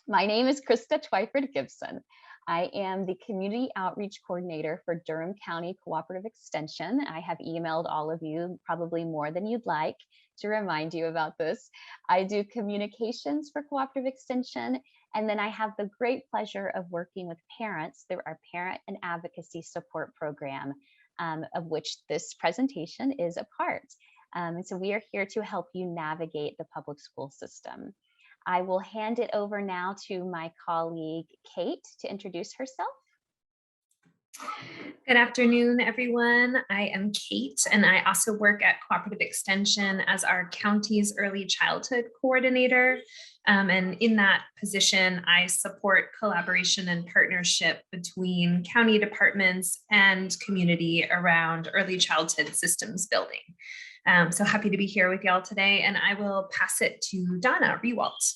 My name is Krista Twyford Gibson. I am the Community Outreach Coordinator for Durham County Cooperative Extension. I have emailed all of you, probably more than you'd like, to remind you about this. I do communications for Cooperative Extension, and then I have the great pleasure of working with parents through our Parent and Advocacy Support Program, of which this presentation is a part. And so we are here to help you navigate the public school system. I will hand it over now to my colleague, Kate, to introduce herself. Good afternoon, everyone. I am Kate, and I also work at Cooperative Extension as our county's early childhood coordinator. And in that position, I support collaboration and partnership between county departments and community around early childhood systems building. So happy to be here with y'all today, and I will pass it to Donna Rewalt.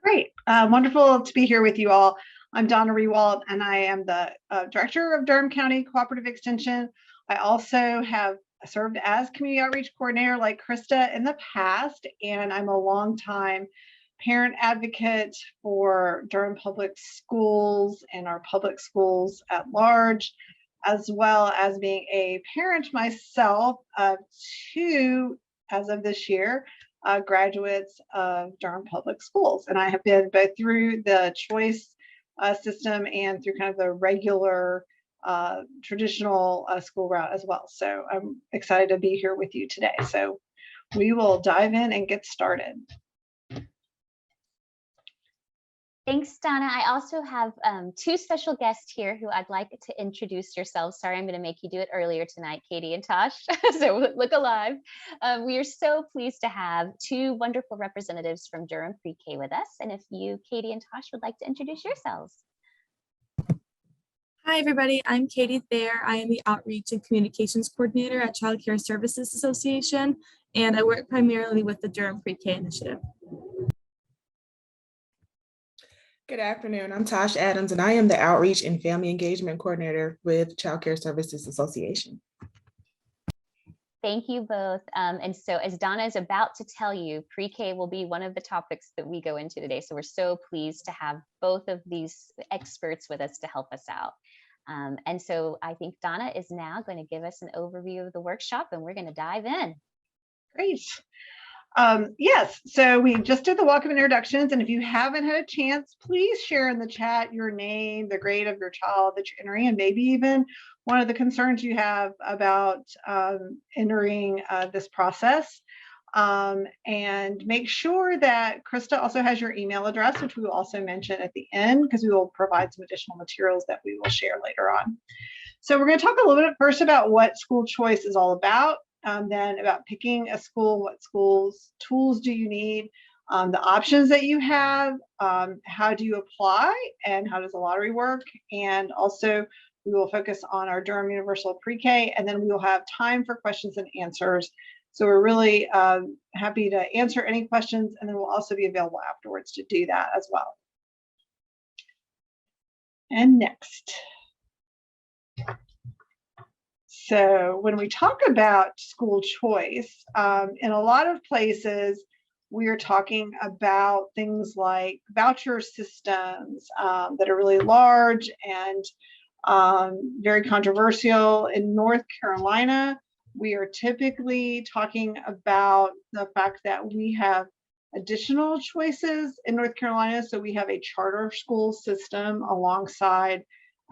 Great, wonderful to be here with you all. I'm Donna Rewalt, and I am the Director of Durham County Cooperative Extension. I also have served as Community Outreach Coordinator like Krista in the past, and I'm a longtime parent advocate for Durham Public Schools and our public schools at large, as well as being a parent myself of two, as of this year, graduates of Durham Public Schools. And I have been both through the choice system and through kind of the regular traditional school route as well. So I'm excited to be here with you today. So we will dive in and get started. Thanks, Donna. I also have two special guests here who I'd like to introduce yourselves. Sorry, I'm going to make you do it earlier tonight, Katie and Tosh. So look alive. We are so pleased to have two wonderful representatives from Durham PreK with us. And if you, Katie and Tosh, would like to introduce yourselves. Hi, everybody. I'm Katie Thayer. I am the Outreach and Communications Coordinator at Child Care Services Association, and I work primarily with the Durham PreK initiative. Good afternoon. I'm Tosh Adams, and I am the Outreach and Family Engagement Coordinator with Child Care Services Association. Thank you both. And so as Donna is about to tell you, pre-K will be one of the topics that we go into today. So we're so pleased to have both of these experts with us to help us out. And so I think Donna is now going to give us an overview of the workshop, and we're going to dive in. Great. Yes, so we just did the walk of introductions, and if you haven't had a chance, please share in the chat your name, the grade of your child that you're entering, and maybe even one of the concerns you have about entering this process. And make sure that Krista also has your email address, which we will also mention at the end, because we will provide some additional materials that we will share later on. So we're going to talk a little bit first about what school choice is all about. Then about picking a school, what schools, tools do you need, the options that you have, how do you apply, and how does the lottery work, and also we will focus on our Durham Universal Pre-K, and then we will have time for questions and answers. So we're really happy to answer any questions, and then we'll also be available afterwards to do that as well. And next. So when we talk about school choice, in a lot of places, we are talking about things like voucher systems that are really large and very controversial. In North Carolina, we are typically talking about the fact that we have additional choices in North Carolina. So we have a charter school system alongside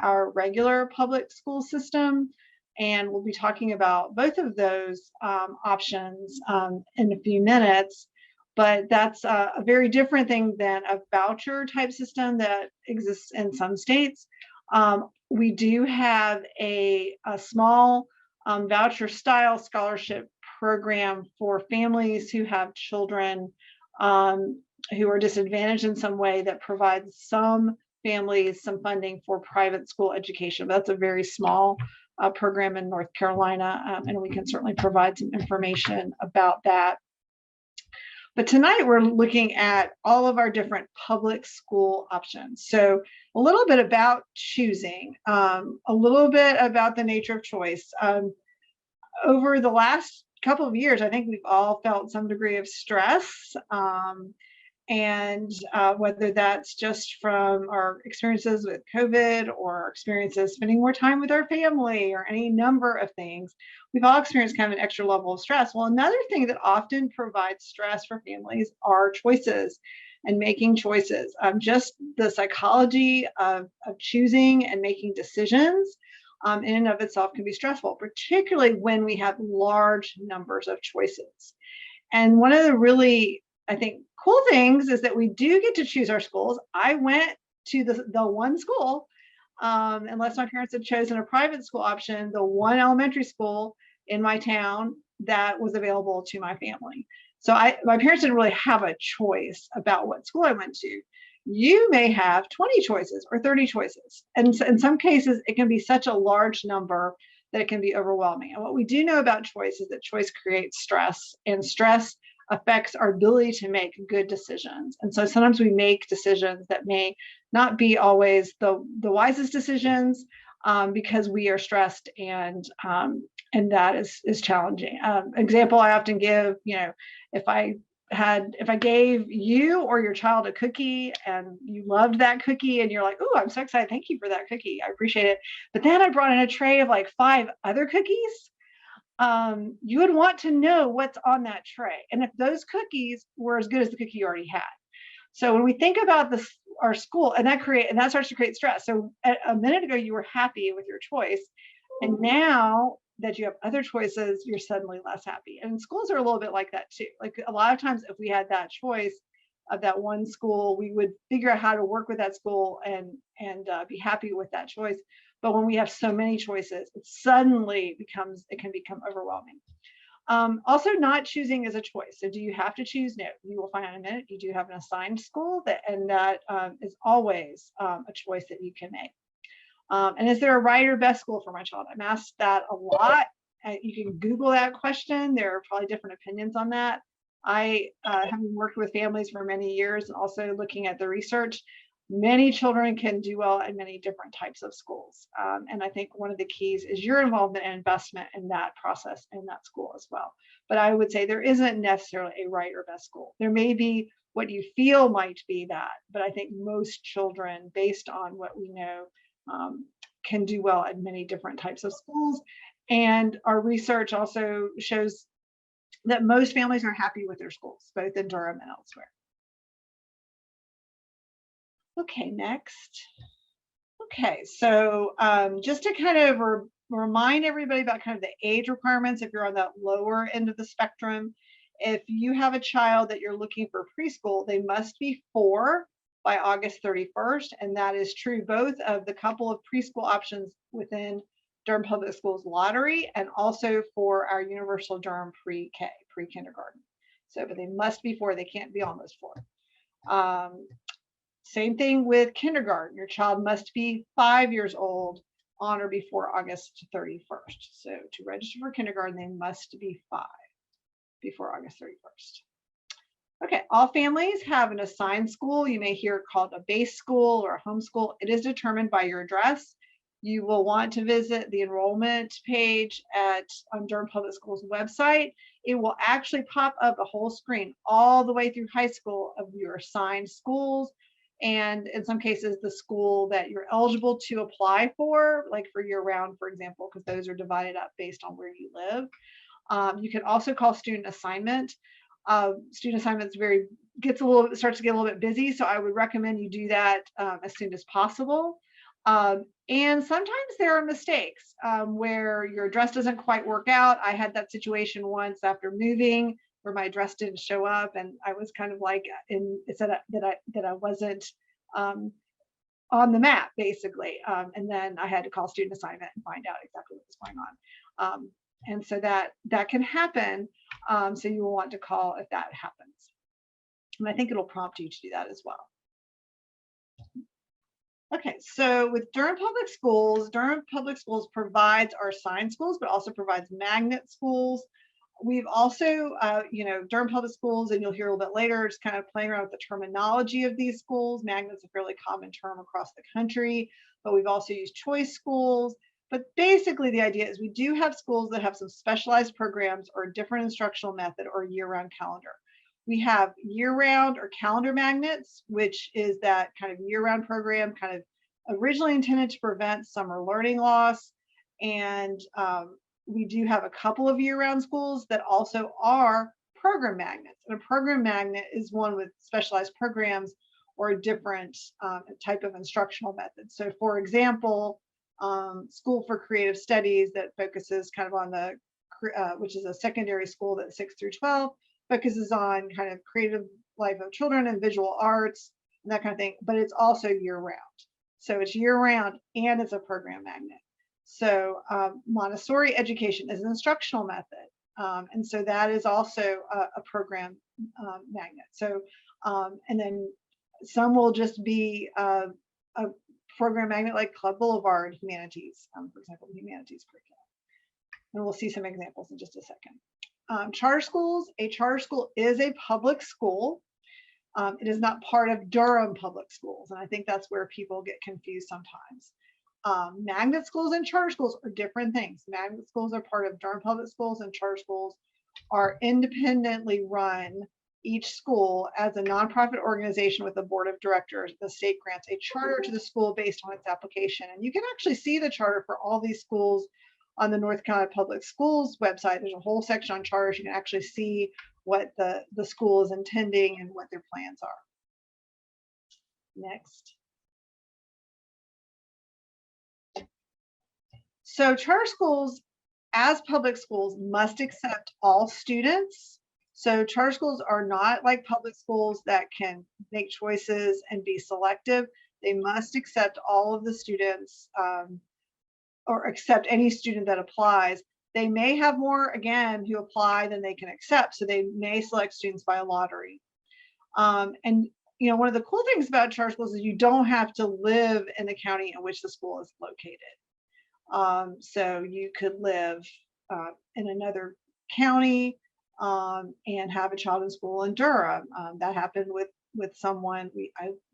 our regular public school system. And we'll be talking about both of those options in a few minutes, but that's a very different thing than a voucher type system that exists in some states. We do have a small voucher style scholarship program for families who have children who are disadvantaged in some way that provides some families some funding for private school education. But that's a very small program in North Carolina, and we can certainly provide some information about that. But tonight we're looking at all of our different public school options. So a little bit about choosing, a little bit about the nature of choice. Over the last couple of years, I think we've all felt some degree of stress And whether that's just from our experiences with COVID or our experiences spending more time with our family or any number of things, we've all experienced kind of an extra level of stress. Well, another thing that often provides stress for families are choices and making choices. Just the psychology of choosing and making decisions in and of itself can be stressful, particularly when we have large numbers of choices. And one of the really, I think, cool things is that we do get to choose our schools. I went to the one school, unless my parents had chosen a private school option, the one elementary school in my town that was available to my family. So my parents didn't really have a choice about what school I went to. You may have 20 choices or 30 choices. And in some cases, it can be such a large number that it can be overwhelming. And what we do know about choice is that choice creates stress, and stress affects our ability to make good decisions. And so sometimes we make decisions that may not be always the wisest decisions because we are stressed, and that is challenging. Example I often give, if I gave you or your child a cookie and you loved that cookie and you're like, oh, I'm so excited, thank you for that cookie, I appreciate it. But then I brought in a tray of like 5 other cookies. You would want to know what's on that tray, and if those cookies were as good as the cookie you already had. So when we think about our school, and that starts to create stress. So a minute ago you were happy with your choice, and now that you have other choices, you're suddenly less happy. And schools are a little bit like that too. Like a lot of times, if we had that choice of that one school, we would figure out how to work with that school and be happy with that choice. But when we have so many choices, it can become overwhelming. Also, not choosing is a choice. So do you have to choose? No, you will find out in a minute. You do have an assigned school that is always a choice that you can make. And is there a right or best school for my child? I'm asked that a lot. You can Google that question. There are probably different opinions on that. I, having worked with families for many years and also looking at the research, many children can do well in many different types of schools. And I think one of the keys is your involvement and investment in that process in that school as well. But I would say there isn't necessarily a right or best school. There may be what you feel might be that, but I think most children, based on what we know, can do well at many different types of schools. And our research also shows that most families are happy with their schools, both in Durham and elsewhere. Okay, next. Okay, so just to kind of remind everybody about kind of the age requirements, if you're on that lower end of the spectrum, if you have a child that you're looking for preschool, they must be 4 by August 31st. And that is true both of the couple of preschool options within Durham Public Schools lottery and also for our universal Durham PreK, pre-kindergarten. So, but they must be 4, they can't be almost 4. Same thing with kindergarten. Your child must be 5 years old on or before August 31st. So to register for kindergarten, they must be 5 before August 31st. Okay, all families have an assigned school. You may hear it called a base school or a home school. It is determined by your address. You will want to visit the enrollment page on Durham Public Schools website. It will actually pop up a whole screen all the way through high school of your assigned schools. And in some cases, the school that you're eligible to apply for, like for year round, for example, because those are divided up based on where you live. You can also call student assignment. Student assignment starts to get a little bit busy, so I would recommend you do that as soon as possible. And sometimes there are mistakes where your address doesn't quite work out. I had that situation once after moving where my address didn't show up, and I was kind of like, it said that I wasn't on the map, basically. And then I had to call student assignment and find out exactly what was going on. And so that can happen. So you will want to call if that happens. And I think it'll prompt you to do that as well. Okay, so with Durham Public Schools provides our assigned schools, but also provides magnet schools. We've also, Durham Public Schools, and you'll hear a little bit later, just kind of playing around with the terminology of these schools. Magnet's a fairly common term across the country, but we've also used choice schools. But basically the idea is we do have schools that have some specialized programs or a different instructional method or year-round calendar. We have year-round or calendar magnets, which is that kind of year-round program, kind of originally intended to prevent summer learning loss. And we do have a couple of year-round schools that also are program magnets. And a program magnet is one with specialized programs or a different type of instructional method. So for example, School for Creative Studies that focuses kind of on the, which is a secondary school that's 6 through 12, focuses on kind of creative life of children and visual arts and that kind of thing, but it's also year round. So it's year round and it's a program magnet. So Montessori education is an instructional method. And so that is also a program magnet. So, and then some will just be a program magnet like Club Boulevard Humanities, for example, Humanities curriculum. And we'll see some examples in just a second. Charter schools, a charter school is a public school. It is not part of Durham Public Schools. And I think that's where people get confused sometimes. Magnet schools and charter schools are different things. Magnet schools are part of Durham Public Schools, and charter schools are independently run. Each school as a nonprofit organization with a board of directors. The state grants a charter to the school based on its application. And you can actually see the charter for all these schools on the North Carolina Public Schools website. There's a whole section on charters. You can actually see what the school is intending and what their plans are. Next. So charter schools, as public schools, must accept all students. So charter schools are not like public schools that can make choices and be selective. They must accept all of the students or accept any student that applies. They may have more, again, who apply than they can accept. So they may select students by a lottery. And you know, one of the cool things about charter schools is you don't have to live in the county in which the school is located. So you could live in another county and have a child in school in Durham. That happened with someone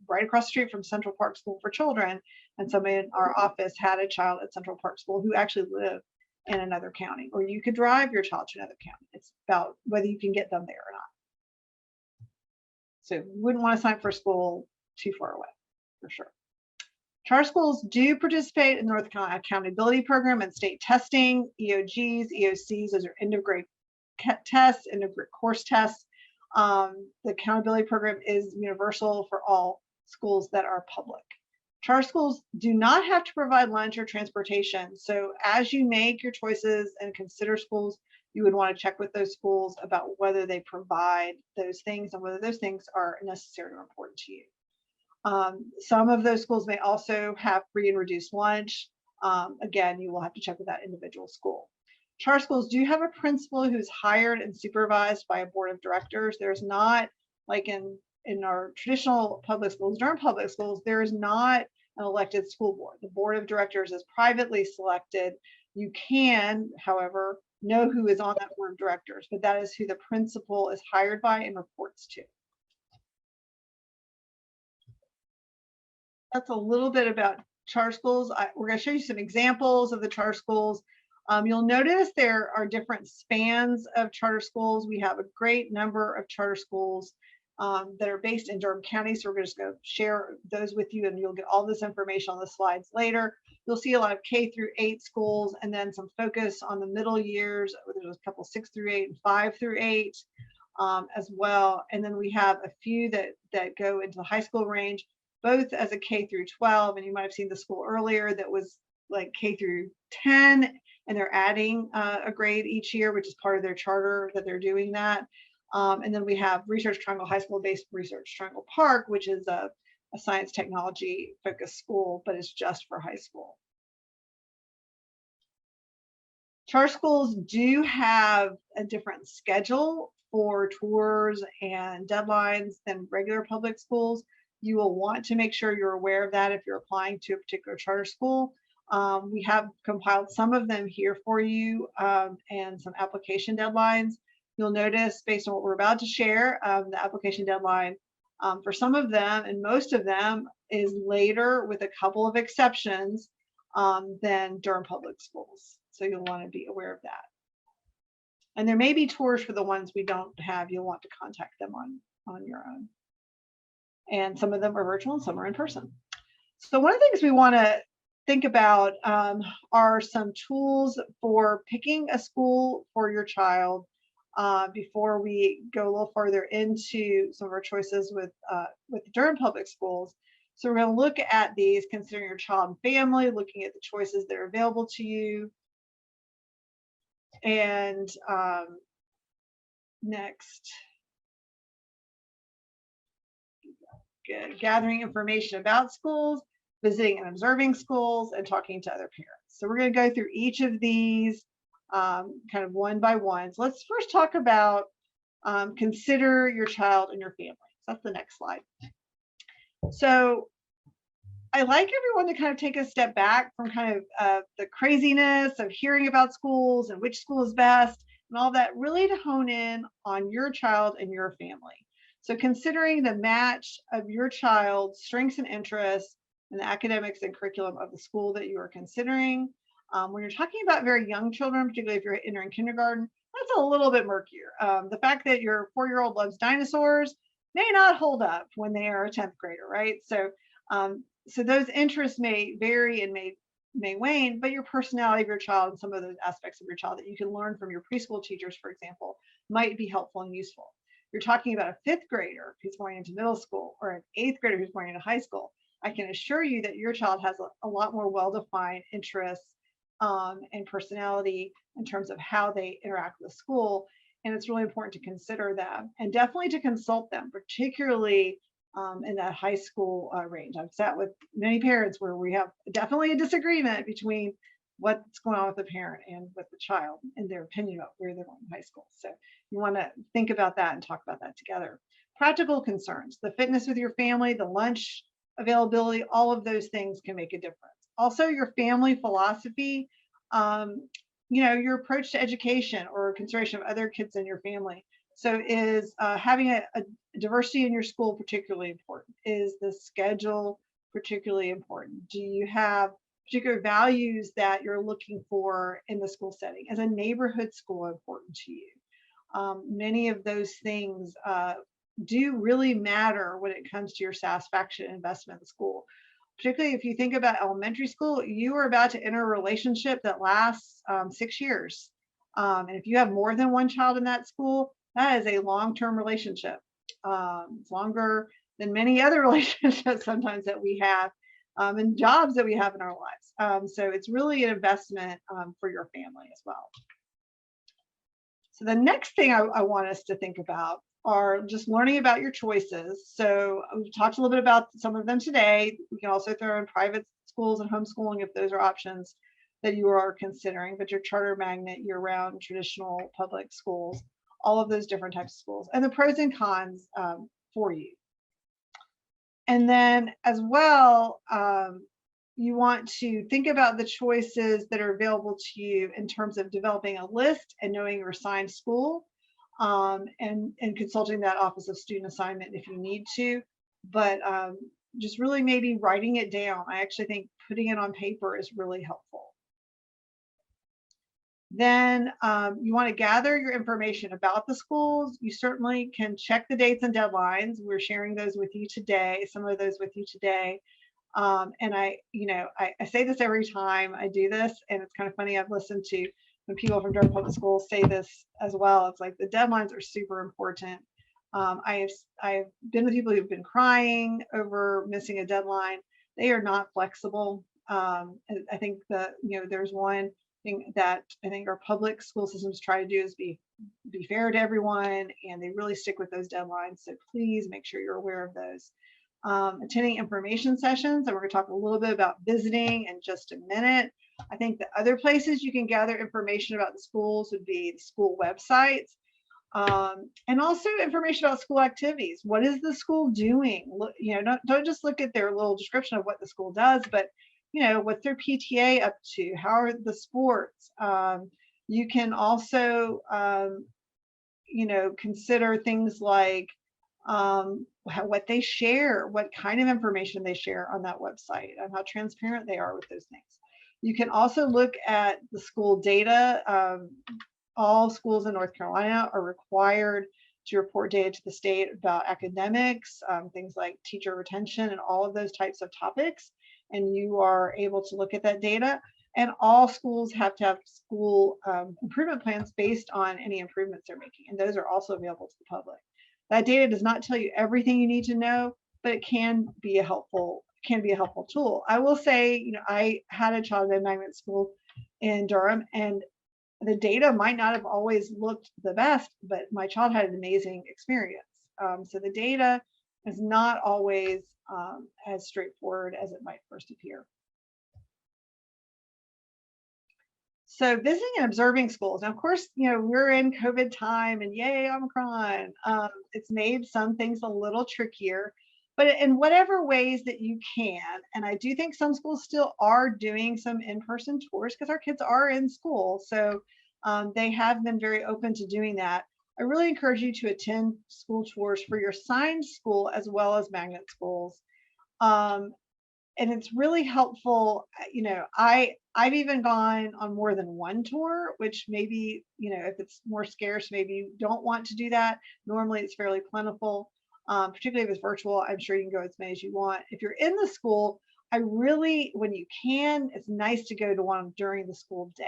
right across the street from Central Park School for Children, and somebody in our office had a child at Central Park School who actually lived in another county. Or you could drive your child to another county. It's about whether you can get them there or not. So you wouldn't want to sign up for school too far away, for sure. Charter schools do participate in the North Carolina Accountability Program and state testing, EOGs, EOCs. Those are end of grade tests, end of grade course tests. The accountability program is universal for all schools that are public. Charter schools do not have to provide lunch or transportation. So as you make your choices and consider schools, you would want to check with those schools about whether they provide those things and whether those things are necessary or important to you. Some of those schools may also have free and reduced lunch. Again, you will have to check with that individual school. Charter schools do have a principal who's hired and supervised by a board of directors. There's not, like in our traditional public schools, Durham Public Schools, there is not an elected school board. The board of directors is privately selected. You can, however, know who is on that board of directors, but that is who the principal is hired by and reports to. That's a little bit about charter schools. We're going to show you some examples of the charter schools. You'll notice there are different spans of charter schools. We have a great number of charter schools that are based in Durham County. So we're just going to share those with you, and you'll get all this information on the slides later. You'll see a lot of K through 8 schools, and then some focus on the middle years. There's a couple 6 through 8 and 5 through 8 as well. And then we have a few that go into the high school range, both as a K through 12. And you might have seen the school earlier that was like K through 10, and they're adding a grade each year, which is part of their charter that they're doing that. And then we have Research Triangle High School based Research Triangle Park, which is a science technology focused school, but it's just for high school. Charter schools do have a different schedule for tours and deadlines than regular public schools. You will want to make sure you're aware of that if you're applying to a particular charter school. We have compiled some of them here for you and some application deadlines. You'll notice, based on what we're about to share, the application deadline for some of them and most of them is later, with a couple of exceptions, than Durham Public Schools. So you'll want to be aware of that. And there may be tours for the ones we don't have. You'll want to contact them on your own. And some of them are virtual and some are in person. So one of the things we want to think about are some tools for picking a school for your child before we go a little further into some of our choices with Durham Public Schools. So we're going to look at these, considering your child and family, looking at the choices that are available to you. And next, gathering information about schools, visiting and observing schools, and talking to other parents. So we're going to go through each of these kind of one by one. So let's first talk about consider your child and your family. So that's the next slide. So I like everyone to kind of take a step back from kind of the craziness of hearing about schools and which school is best and all that, really to hone in on your child and your family. So considering the match of your child's strengths and interests and the academics and curriculum of the school that you are considering. When you're talking about very young children, particularly if you're entering kindergarten, that's a little bit murkier. The fact that your 4-year-old loves dinosaurs may not hold up when they are a 10th grader, right? So so those interests may vary and may wane, but your personality of your child and some of those aspects of your child that you can learn from your preschool teachers, for example, might be helpful and useful. You're talking about a 5th grader who's going into middle school or an 8th grader who's going into high school. I can assure you that your child has a lot more well-defined interests and personality in terms of how they interact with school. And it's really important to consider them and definitely to consult them, particularly in that high school range. I've sat with many parents where we have definitely a disagreement between what's going on with the parent and with the child and their opinion about where they're going in high school. So you want to think about that and talk about that together. Practical concerns, the fitness with your family, the lunch availability, all of those things can make a difference. Also, your family philosophy, your approach to education or consideration of other kids in your family. So is having a diversity in your school particularly important? Is the schedule particularly important? Do you have particular values that you're looking for in the school setting? Is a neighborhood school important to you? Many of those things do really matter when it comes to your satisfaction and investment in the school. Particularly if you think about elementary school, you are about to enter a relationship that lasts 6 years. And if you have more than one child in that school, that is a long-term relationship. It's longer than many other relationships sometimes that we have and jobs that we have in our lives. So it's really an investment for your family as well. So the next thing I want us to think about are just learning about your choices. So we've talked a little bit about some of them today. We can also throw in private schools and homeschooling if those are options that you are considering, but your charter magnet, year-round traditional public schools, all of those different types of schools, and the pros and cons for you. And then as well, you want to think about the choices that are available to you in terms of developing a list and knowing your assigned school and consulting that Office of Student Assignment if you need to, but just really maybe writing it down. I actually think putting it on paper is really helpful. Then you want to gather your information about the schools. You certainly can check the dates and deadlines. We're sharing those with you today, some of those with you today. And I say this every time I do this, and it's kind of funny. I've listened to when people from Durham Public Schools say this as well. It's like the deadlines are super important. I've been with people who've been crying over missing a deadline. They are not flexible. I think there's one thing that I think our public school systems try to do is be fair to everyone, and they really stick with those deadlines. So please make sure you're aware of those. Attending information sessions, and we're going to talk a little bit about visiting in just a minute. I think the other places you can gather information about the schools would be the school websites, and also information about school activities. What is the school doing? Don't just look at their little description of what the school does, but what's their PTA up to? How are the sports? You can also, consider things like what they share, what kind of information they share on that website, and how transparent they are with those things. You can also look at the school data all schools in North Carolina are required to report data to the state about academics, things like teacher retention and all of those types of topics. And you are able to look at that data. And all schools have to have school improvement plans based on any improvements they're making. And those are also available to the public. That data does not tell you everything you need to know, but it can be a helpful tool. I will say, you know, I had a child in magnet school in Durham, and the data might not have always looked the best, but my child had an amazing experience. So the data is not always as straightforward as it might first appear. So visiting and observing schools. Now, of course, you know, we're in COVID time and yay, Omicron. It's made some things a little trickier, but in whatever ways that you can. And I do think some schools still are doing some in-person tours because our kids are in school. So they have been very open to doing that. I really encourage you to attend school tours for your assigned school as well as magnet schools. And it's really helpful. You know, I've even gone on more than one tour, which maybe, you know, if it's more scarce, maybe you don't want to do that. Normally it's fairly plentiful, particularly if it's virtual. I'm sure you can go as many as you want. If you're in the school, I really, when you can, it's nice to go to one during the school day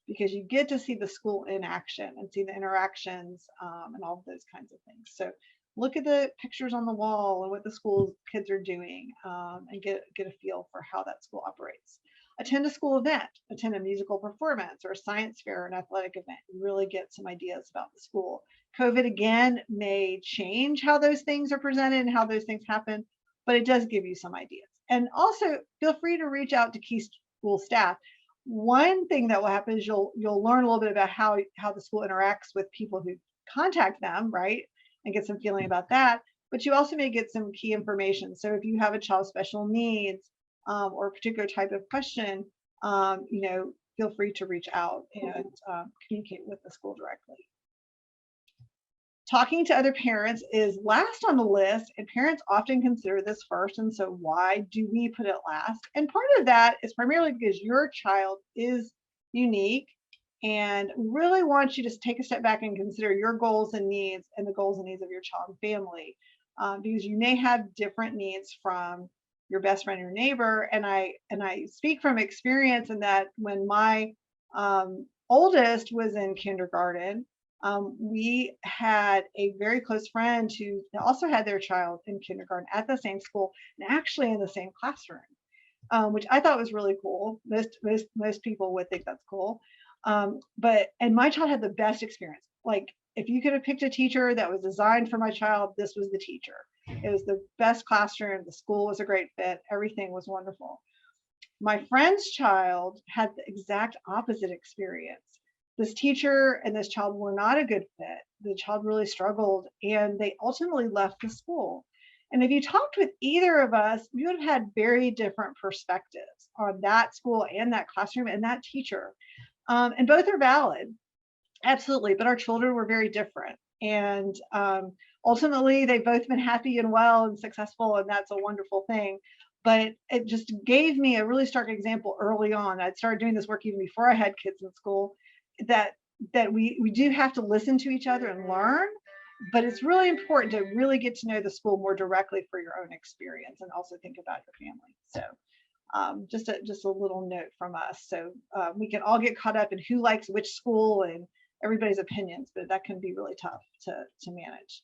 because you get to see the school in action and see the interactions and all of those kinds of things. So look at the pictures on the wall and what the school kids are doing and get a feel for how that school operates. Attend a school event, attend a musical performance or a science fair or an athletic event. You really get some ideas about the school. COVID again may change how those things are presented and how those things happen, but it does give you some ideas. And also feel free to reach out to key school staff. One thing that will happen is you'll learn a little bit about how the school interacts with people who contact them, right? And get some feeling about that, but you also may get some key information. So if you have a child with special needs or a particular type of question, you know, feel free to reach out and communicate with the school directly. Talking to other parents is last on the list, and parents often consider this first. And so why do we put it last? And part of that is primarily because your child is unique. And really want you to take a step back and consider your goals and needs and the goals and needs of your child and family, because you may have different needs from your best friend or neighbor. And I speak from experience in that when my oldest was in kindergarten, we had a very close friend who also had their child in kindergarten at the same school and actually in the same classroom, which I thought was really cool. Most people would think that's cool. And my child had the best experience. Like if you could have picked a teacher that was designed for my child, this was the teacher. It was the best classroom. The school was a great fit. Everything was wonderful. My friend's child had the exact opposite experience. This teacher and this child were not a good fit. The child really struggled and they ultimately left the school. And if you talked with either of us, we would have had very different perspectives on that school and that classroom and that teacher. And both are valid, absolutely, but our children were very different. And ultimately, they've both been happy and well and successful, and that's a wonderful thing. But it just gave me a really stark example early on. I'd started doing this work even before I had kids in school, that we do have to listen to each other and learn, but it's really important to really get to know the school more directly for your own experience and also think about your family. So just a little note from us. So we can all get caught up in who likes which school and everybody's opinions, but that can be really tough to manage.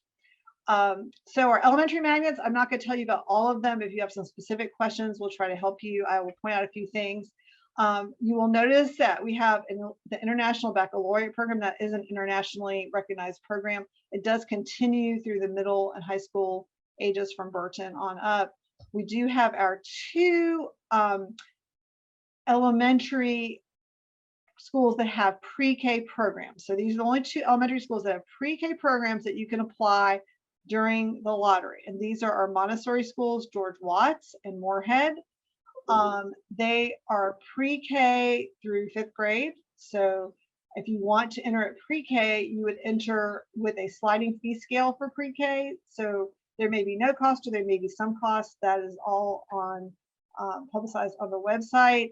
So our elementary magnets, I'm not going to tell you about all of them. If you have some specific questions, we'll try to help you. I will point out a few things. You will notice that we have the International Baccalaureate program. That is an internationally recognized program. It does continue through the middle and high school ages from Burton on up. We do have our two elementary schools that have pre-K programs. So these are the only two elementary schools that have pre-K programs that you can apply during the lottery. And these are our Montessori schools, George Watts and Moorhead. They are pre-K through 5th grade. So if you want to enter at pre-K, you would enter with a sliding fee scale for pre-K. So there may be no cost or there may be some cost. That is all on publicized on the website.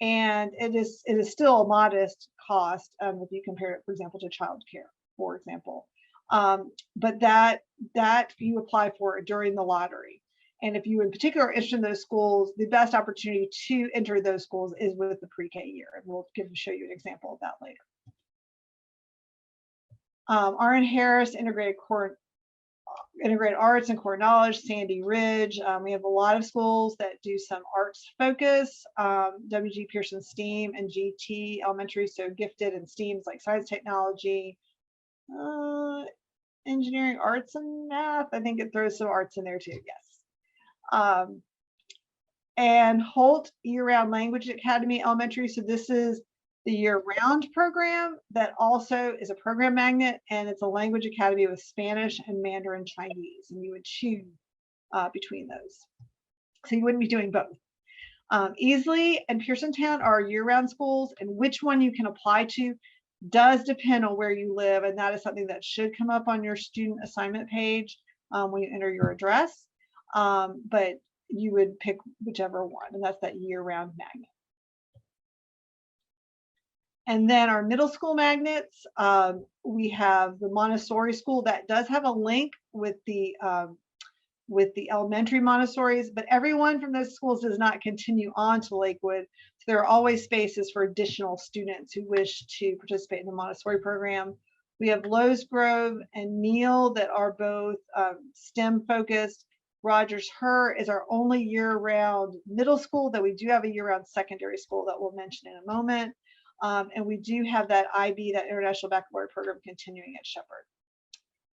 And it is still a modest cost if you compare it, for example, to childcare, for example. But that you apply for during the lottery. And if you in particular are interested in those schools, the best opportunity to enter those schools is with the pre-K year. And we'll show you an example of that later. R.N. Harris, Integrated Arts and Core Knowledge, Sandy Ridge. We have a lot of schools that do some arts focus, W.G. Pearson STEAM and GT Elementary, so gifted in STEAMs like science, technology, engineering, arts, and math. I think it throws some arts in there too, yes. And Holt Year-Round Language Academy Elementary, so this is the year-round program that also is a program magnet, and it's a language academy with Spanish and Mandarin Chinese, and you would choose between those. So you wouldn't be doing both. Easley and Pearsontown are year-round schools, and which one you can apply to does depend on where you live, and that is something that should come up on your student assignment page when you enter your address. But you would pick whichever one, and that's that year-round magnet. And then our middle school magnets, we have the Montessori school that does have a link with the elementary Montessoris, but everyone from those schools does not continue on to Lakewood. So there are always spaces for additional students who wish to participate in the Montessori program. We have Lowe's Grove and Neal that are both STEM focused. Rogers Her is our only year-round middle school, that we do have a year-round secondary school that we'll mention in a moment. And we do have that IB, that International Baccalaureate program, continuing at Shepherd.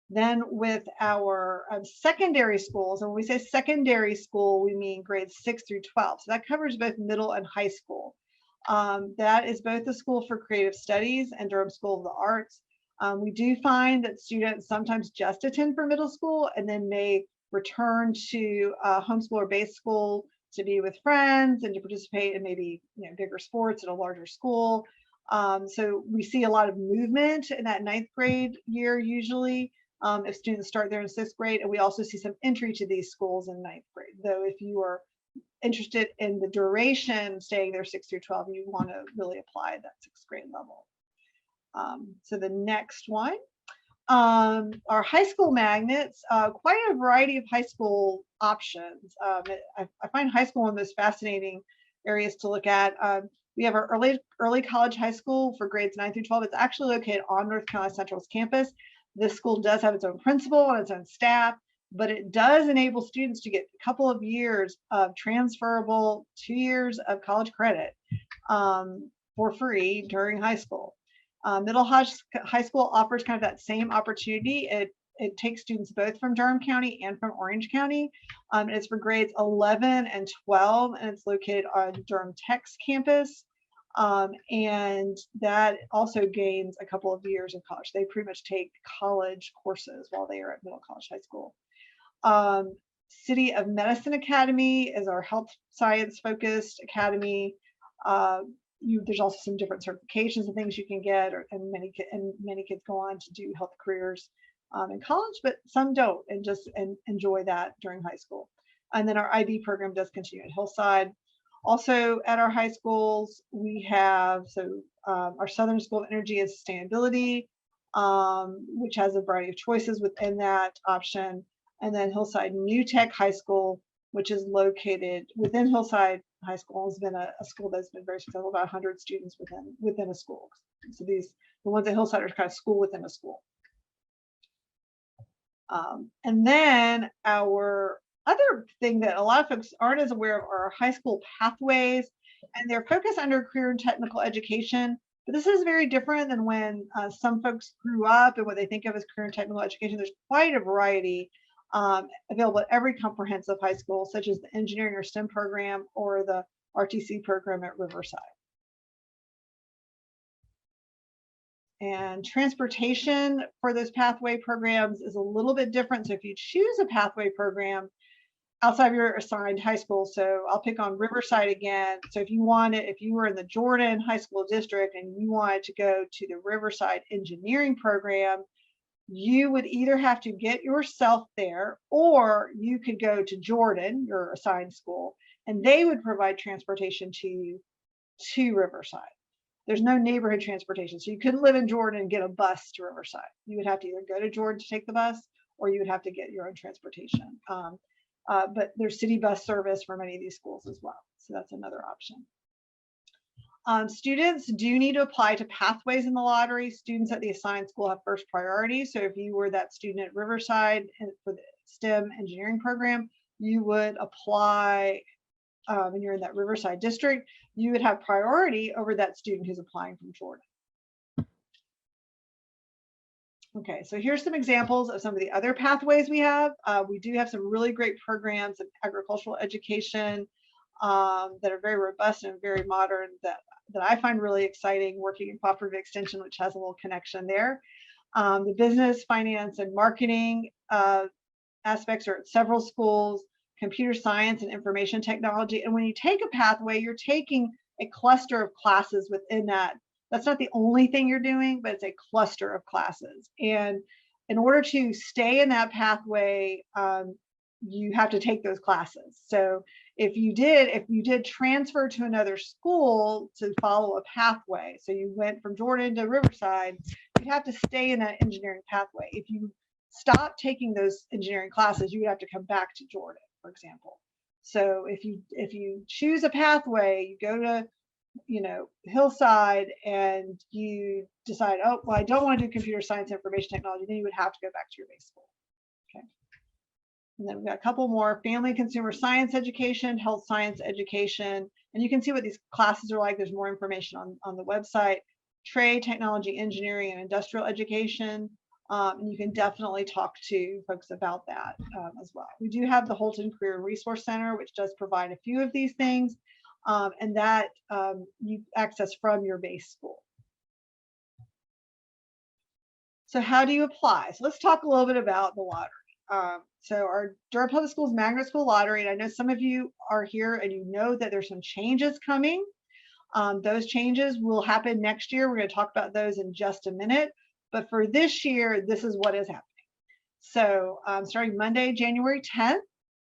Then with our secondary schools, and when we say secondary school, we mean grades 6 through 12. So that covers both middle and high school. That is both the School for Creative Studies and Durham School of the Arts. We do find that students sometimes just attend for middle school and then may return to homeschool or base school to be with friends and to participate in maybe bigger sports at a larger school. So we see a lot of movement in that 9th grade year usually, if students start there in 6th grade, and we also see some entry to these schools in 9th grade. Though if you are interested in the duration staying there 6 through 12, you want to really apply that 6th grade level. So the next one. Our high school magnets, quite a variety of high school options. I find high school one of those fascinating areas to look at. We have our early college high school for grades 9 through 12. It's actually located on North Carolina Central's campus. This school does have its own principal and its own staff, but it does enable students to get a couple of years of transferable 2 years of college credit for free during high school. Middle high school offers kind of that same opportunity. It takes students both from Durham County and from Orange County. It's for grades 11 and 12, and it's located on Durham Tech's campus. And that also gains a couple of years of college. They pretty much take college courses while they are at middle college high school. City of Medicine Academy is our health science focused academy. There's also some different certifications and things you can get, and many kids go on to do health careers in college, but some don't and just enjoy that during high school. And then our IB program does continue at Hillside. Also at our high schools, we have our Southern School of Energy and Sustainability, which has a variety of choices within that option. And then Hillside New Tech High School, which is located within Hillside High School, has been a school that's been very successful, about 100 students within a school. So the ones at Hillside are kind of school within a school. And then our other thing that a lot of folks aren't as aware of are our high school pathways, and they're focused under career and technical education. But this is very different than when some folks grew up and what they think of as career and technical education. There's quite a variety available at every comprehensive high school, such as the engineering or STEM program or the RTC program at Riverside. And transportation for those pathway programs is a little bit different. So if you choose a pathway program outside of your assigned high school, so I'll pick on Riverside again. So if you were in the Jordan High School District and you wanted to go to the Riverside engineering program, you would either have to get yourself there, or you could go to Jordan, your assigned school, and they would provide transportation to you to Riverside. There's no neighborhood transportation. So you couldn't live in Jordan and get a bus to Riverside. You would have to either go to Jordan to take the bus, or you would have to get your own transportation. But there's city bus service for many of these schools as well. So that's another option. Students do need to apply to pathways in the lottery. Students at the assigned school have first priority. So if you were that student at Riverside for the STEM engineering program, you would apply, and you're in that Riverside district, you would have priority over that student who's applying from Jordan. Okay, so here's some examples of some of the other pathways we have. We do have some really great programs of agricultural education that are very robust and very modern that I find really exciting, working in cooperative extension, which has a little connection there. The business, finance, and marketing aspects are at several schools, computer science and information technology. And when you take a pathway, you're taking a cluster of classes within that. That's not the only thing you're doing, but it's a cluster of classes. And in order to stay in that pathway, you have to take those classes. So if you did transfer to another school to follow a pathway, so you went from Jordan to Riverside, you'd have to stay in that engineering pathway. If you stop taking those engineering classes, you would have to come back to Jordan, for example. So if you choose a pathway, you go to, you know, Hillside, and you decide, oh, well, I don't want to do computer science, information technology, then you would have to go back to your base school. Okay. And then we've got a couple more: family consumer science education, health science education. And you can see what these classes are like. There's more information on the website. Trade, technology, engineering, and industrial education. And you can definitely talk to folks about that as well. We do have the Holton Career Resource Center, which does provide a few of these things, and that you access from your base school. So how do you apply? So let's talk a little bit about the lottery. So our Durham Public Schools Magnet School Lottery, and I know some of you are here and you know that there's some changes coming. Those changes will happen next year. We're going to talk about those in just a minute. But for this year, this is what is happening. So starting Monday, January 10th,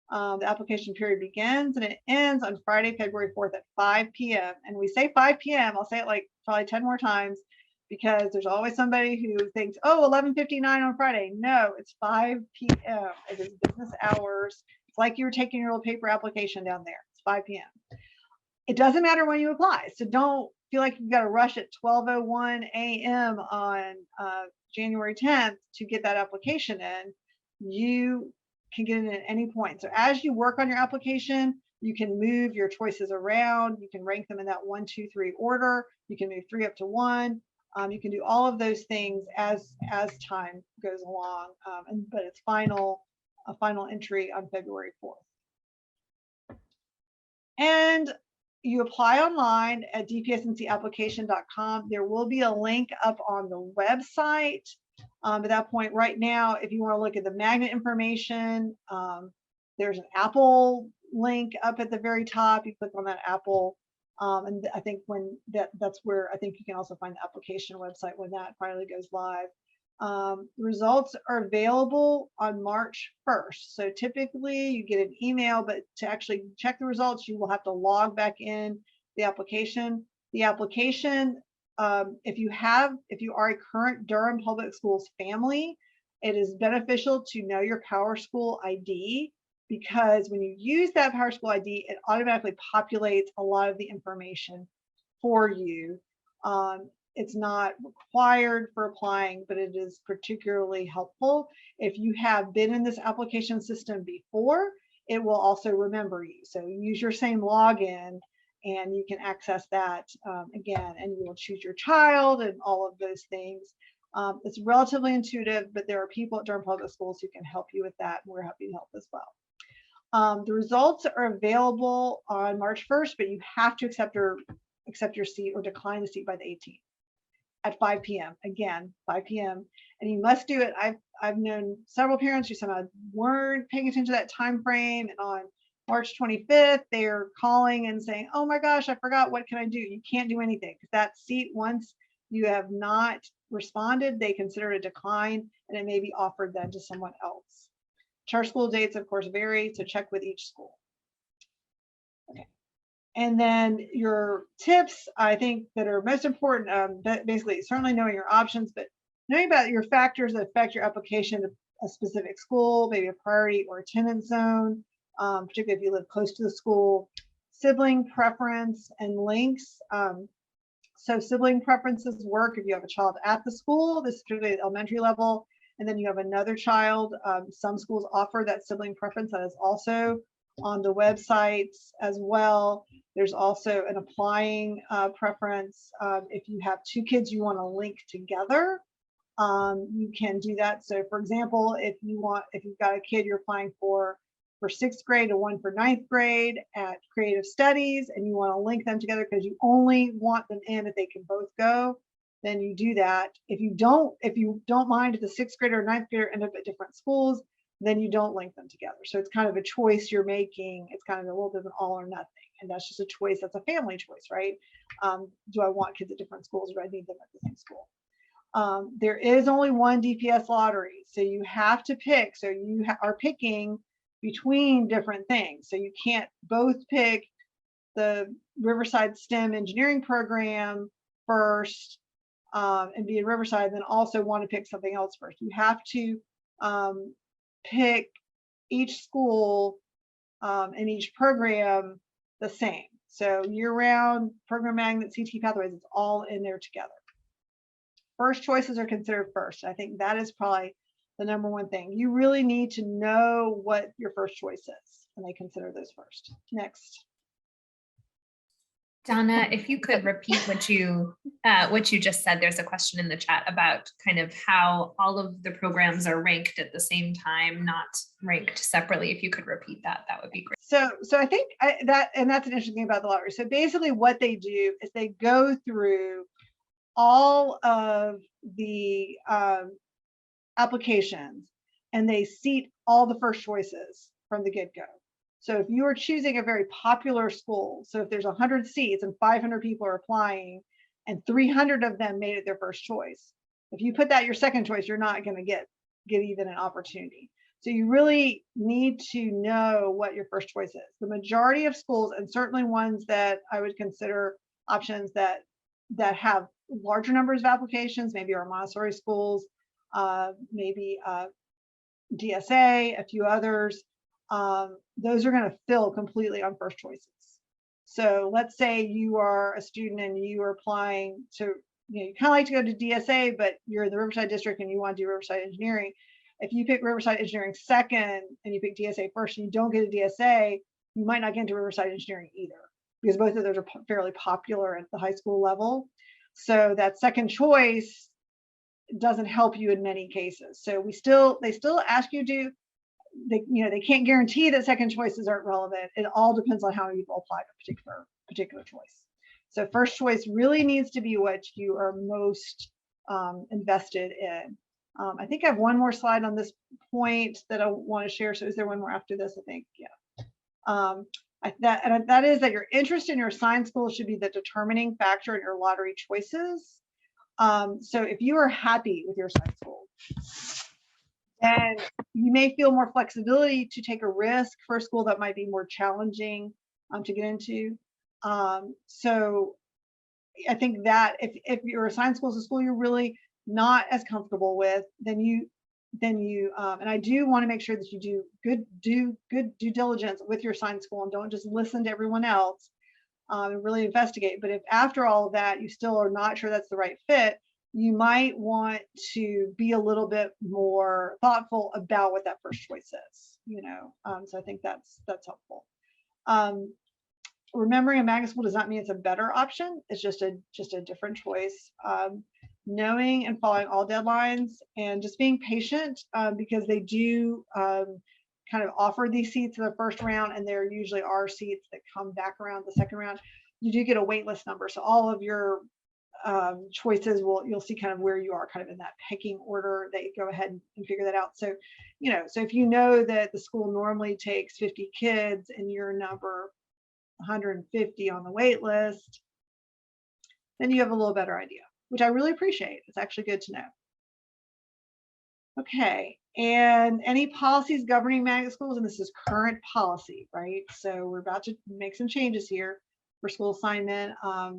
the application period begins and it ends on Friday, February 4th at 5 p.m. And we say 5 p.m. I'll say it like probably 10 more times, because there's always somebody who thinks, oh, 11:59 on Friday. No, it's 5 p.m. It is business hours. It's like you were taking your little paper application down there. It's 5 p.m. It doesn't matter when you apply. So don't feel like you've got to rush at 12:01 a.m. on January 10th to get that application in. You can get it at any point. So as you work on your application, you can move your choices around. You can rank them in that 1, 2, 3 order. You can move 3 up to 1. You can do all of those things as time goes along. But it's a final entry on February 4th. And you apply online at dpsncapplication.com. There will be a link up on the website. At that point, right now, if you want to look at the magnet information, there's an Apple link up at the very top. You click on that Apple, and I think when that's where I think you can also find the application website when that finally goes live. The results are available on March 1st. So typically you get an email, but to actually check the results, you will have to log back in the application. The application, if you are a current Durham Public Schools family, it is beneficial to know your Power School ID, because when you use that Power School ID, it automatically populates a lot of the information for you. It's not required for applying, but it is particularly helpful. If you have been in this application system before, it will also remember you. So use your same login and you can access that again, and you will choose your child and all of those things. It's relatively intuitive, but there are people at Durham Public Schools who can help you with that, and we're happy to help as well. The results are available on March 1st, but you have to accept your seat or decline the seat by the 18th. At 5 p.m. Again, 5 p.m. And you must do it. I've known several parents who somehow weren't paying attention to that time frame, and on March 25th, they're calling and saying, oh my gosh, I forgot, what can I do? You can't do anything, because that seat, once you have not responded, they consider it a decline, and it may be offered then to someone else. Charter school dates, of course, vary, so check with each school. Okay. And then your tips, I think, that are most important, basically certainly knowing your options, but knowing about your factors that affect your application to a specific school, maybe a priority or attendance zone, particularly if you live close to the school, sibling preference and links. So sibling preferences work if you have a child at the school, this is particularly at elementary level, and then you have another child. Some schools offer that sibling preference that is also on the websites as well. There's also an applying preference. If you have two kids you want to link together, you can do that. So for example, if you've got a kid you're applying for 6th grade and one for 9th grade at creative studies, and you want to link them together because you only want them in if they can both go, then you do that. If you don't mind if the 6th grader or 9th grader end up at different schools, then you don't link them together. So it's kind of a choice you're making. It's kind of a little bit of an all or nothing. And that's just a choice. That's a family choice, right? Do I want kids at different schools, or do I need them at the same school? There is only one DPS lottery. So you have to pick. So you are picking between different things. So you can't both pick the Riverside STEM engineering program first and be in Riverside, then also want to pick something else first. You have to pick each school and each program the same. So year-round, program magnet, CT pathways, it's all in there together. First choices are considered first. I think that is probably the number one thing. You really need to know what your first choice is, and they consider those first. Next. Donna, if you could repeat what you just said. There's a question in the chat about kind of how all of the programs are ranked at the same time, not ranked separately. If you could repeat that, that would be great. So I think that's an interesting thing about the lottery. So basically what they do is they go through all of the applications and they seat all the first choices from the get-go. So if you are choosing a very popular school, so if there's 100 seats and 500 people are applying and 300 of them made it their first choice, if you put that your second choice, you're not going to get even an opportunity. So you really need to know what your first choice is. The majority of schools, and certainly ones that I would consider options that have larger numbers of applications, maybe our Montessori schools, maybe DSA, a few others, those are going to fill completely on first choices. So let's say you are a student and you are applying to, you kind of like to go to DSA, but you're in the Riverside district and you want to do Riverside engineering. If you pick Riverside engineering second and you pick DSA first and you don't get a DSA, you might not get into Riverside engineering either, because both of those are fairly popular at the high school level. So that second choice doesn't help you in many cases. So they still ask you to, they can't guarantee that second choices aren't relevant. It all depends on how you apply a particular choice. So first choice really needs to be what you are most invested in. I think I have one more slide on this point that I want to share. So is there one more after this? I think, yeah. That is that your interest in your assigned school should be the determining factor in your lottery choices. So if you are happy with your assigned school, then you may feel more flexibility to take a risk for a school that might be more challenging to get into. So I think that if your assigned school is a school you're really not as comfortable with, then you and I do want to make sure that you do good due diligence with your assigned school and don't just listen to everyone else and really investigate. But if after all of that you still are not sure that's the right fit, you might want to be a little bit more thoughtful about what that first choice is. So I think that's helpful. Remembering a magnet school does not mean it's a better option. It's just a different choice. Knowing and following all deadlines and just being patient because they do kind of offer these seats in the first round, and there usually are seats that come back around the second round. You do get a wait list number, so all of your choices you'll see kind of where you are kind of in that pecking order. That you go ahead and figure that out. So so if you know that the school normally takes 50 kids and you're number 150 on the wait list, then you have a little better idea, which I really appreciate. It's actually good to know. Okay, and any policies governing magnet schools, and this is current policy, right? So we're about to make some changes here. for school assignment.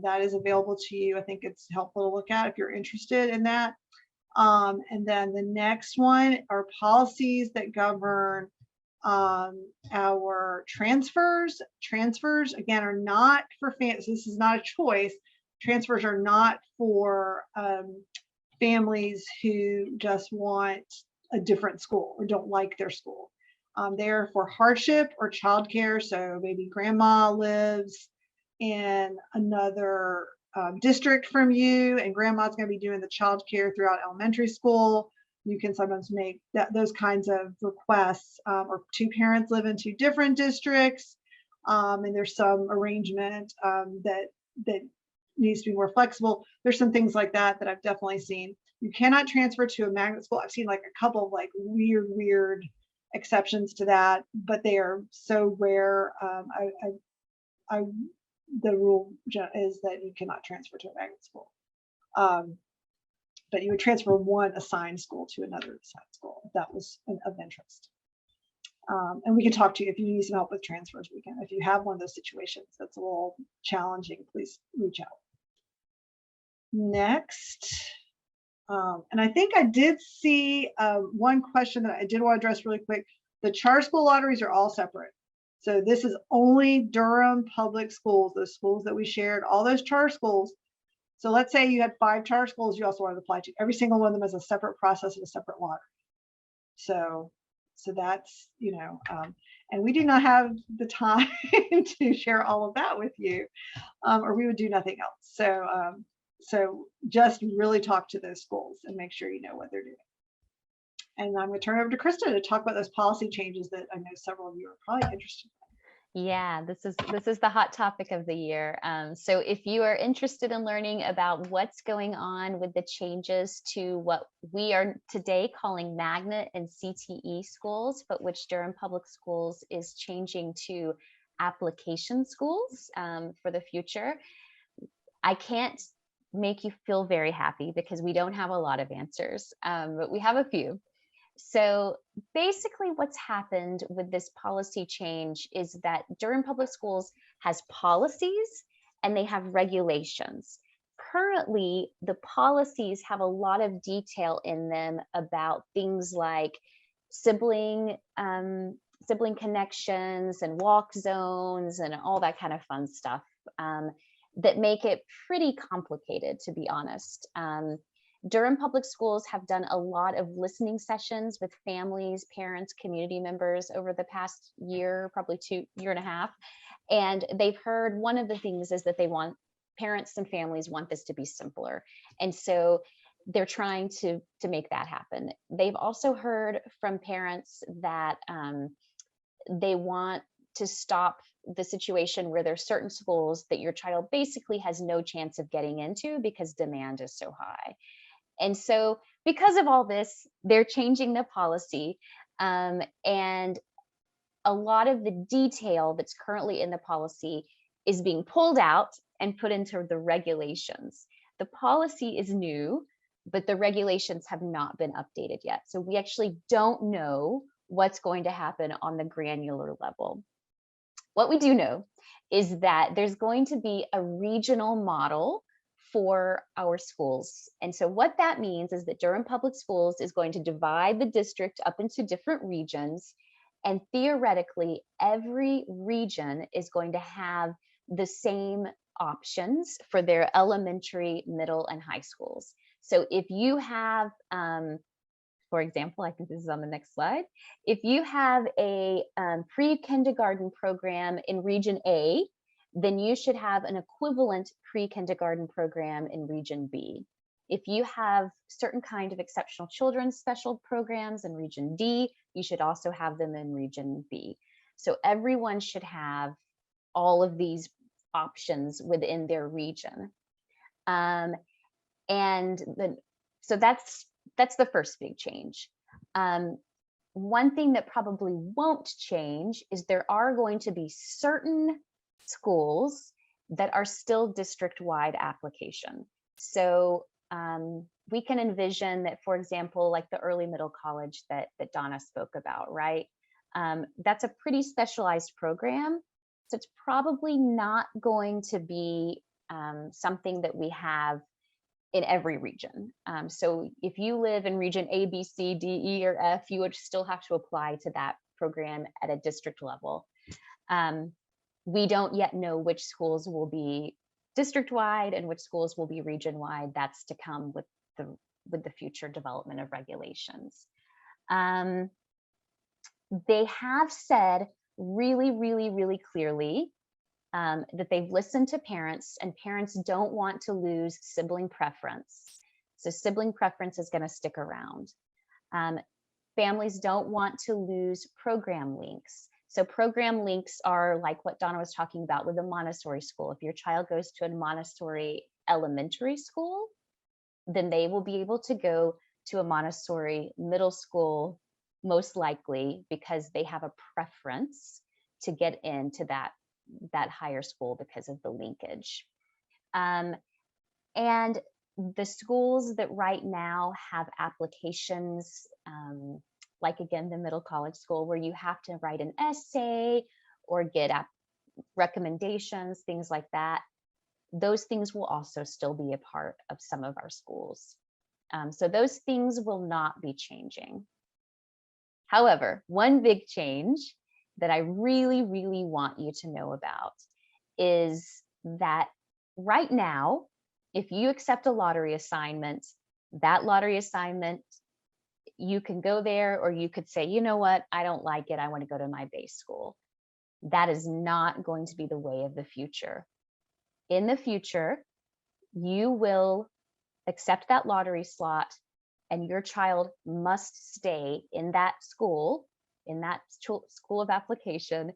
That is available to you. I think it's helpful to look at if you're interested in that. And then the next one are policies that govern our transfers. Transfers, again, are not for families. This is not a choice. Transfers are not for families who just want a different school or don't like their school. They're for hardship or childcare. So maybe grandma lives in another district from you, and grandma's going to be doing the childcare throughout elementary school. You can sometimes make those kinds of requests, or two parents live in two different districts, and there's some arrangement that needs to be more flexible. There's some things like that that I've definitely seen. You cannot transfer to a magnet school. I've seen like a couple of like weird exceptions to that, but they are so rare. The rule is that you cannot transfer to a magnet school. But you would transfer one assigned school to another assigned school if that was of interest. And we can talk to you if you need some help with transfers. We can. If you have one of those situations that's a little challenging, please reach out. Next, and I think I did see one question that I did want to address really quick. The charter school lotteries are all separate. So this is only Durham Public Schools, those schools that we shared, all those charter schools. So let's say you had 5 charter schools you also wanted to apply to. Every single one of them has a separate process and a separate lottery. So that's, and we do not have the time to share all of that with you, or we would do nothing else. So just really talk to those schools and make sure you know what they're doing. And I'm going to turn it over to Krista to talk about those policy changes that I know several of you are probably interested in. Yeah, this is the hot topic of the year. So if you are interested in learning about what's going on with the changes to what we are today calling magnet and CTE schools, but which Durham Public Schools is changing to application schools for the future, I can't make you feel very happy because we don't have a lot of answers, but we have a few. So basically what's happened with this policy change is that Durham Public Schools has policies and they have regulations. Currently, the policies have a lot of detail in them about things like sibling connections and walk zones and all that kind of fun stuff that make it pretty complicated, to be honest. Durham Public Schools have done a lot of listening sessions with families, parents, community members over the past year, probably year and a half. And they've heard one of the things is that parents and families want this to be simpler. And so they're trying to make that happen. They've also heard from parents that they want to stop the situation where there's certain schools that your child basically has no chance of getting into because demand is so high. And so because of all this, they're changing the policy, and a lot of the detail that's currently in the policy is being pulled out and put into the regulations. The policy is new, but the regulations have not been updated yet. So we actually don't know what's going to happen on the granular level. What we do know is that there's going to be a regional model for our schools. And so what that means is that Durham Public Schools is going to divide the district up into different regions. And theoretically, every region is going to have the same options for their elementary, middle, and high schools. So if you have, for example, I think this is on the next slide. If you have a pre-kindergarten program in Region A, then you should have an equivalent pre-kindergarten program in Region B. If you have certain kind of exceptional children's special programs in Region D, you should also have them in Region B. So everyone should have all of these options within their region. So that's the first big change. One thing that probably won't change is there are going to be certain schools that are still district-wide application. So we can envision that, for example, like the early middle college that Donna spoke about, right? That's a pretty specialized program. So it's probably not going to be something that we have in every region. So if you live in region A, B, C, D, E, or F, you would still have to apply to that program at a district level. We don't yet know which schools will be district-wide and which schools will be region-wide. That's to come with the future development of regulations. They have said really, really, really clearly that they've listened to parents, and parents don't want to lose sibling preference. So sibling preference is going to stick around. Families don't want to lose program links. So program links are like what Donna was talking about with the Montessori school. If your child goes to a Montessori elementary school, then they will be able to go to a Montessori middle school, most likely, because they have a preference to get into that higher school because of the linkage. And the schools that right now have applications, like again, the middle college school, where you have to write an essay or get recommendations, things like that, those things will also still be a part of some of our schools. So those things will not be changing. However, one big change that I really, really want you to know about is that right now, if you accept a lottery assignment, that lottery assignment, you can go there, or you could say, you know what, I don't like it, I want to go to my base school. That is not going to be the way of the future. In the future, you will accept that lottery slot, and your child must stay in that school, in that school of application,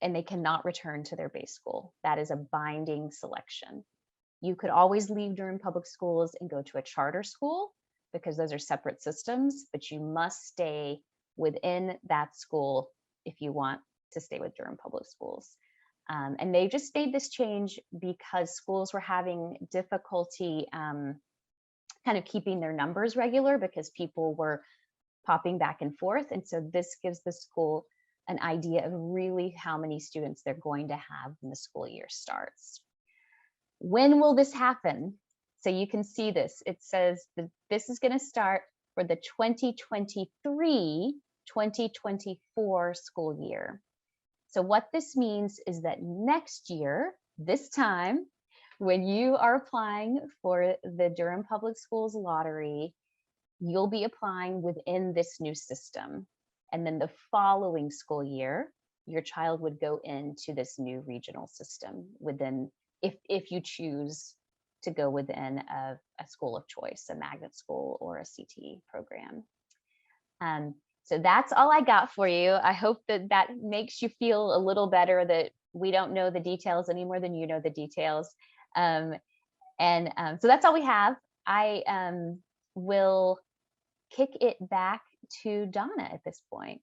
and they cannot return to their base school. That is a binding selection. You could always leave Durham Public Schools and go to a charter school, because those are separate systems, but you must stay within that school if you want to stay with Durham Public Schools. And they just made this change because schools were having difficulty kind of keeping their numbers regular, because people were popping back and forth. And so this gives the school an idea of really how many students they're going to have when the school year starts. When will this happen? So you can see this. It says that this is going to start for the 2023-2024 school year. So what this means is that next year, this time, when you are applying for the Durham Public Schools lottery, you'll be applying within this new system. And then the following school year, your child would go into this new regional system within, if you choose to go within a school of choice, a magnet school or a CT program. So that's all I got for you. I hope that that makes you feel a little better, that we don't know the details any more than you know the details. So that's all we have. I will kick it back to Donna at this point.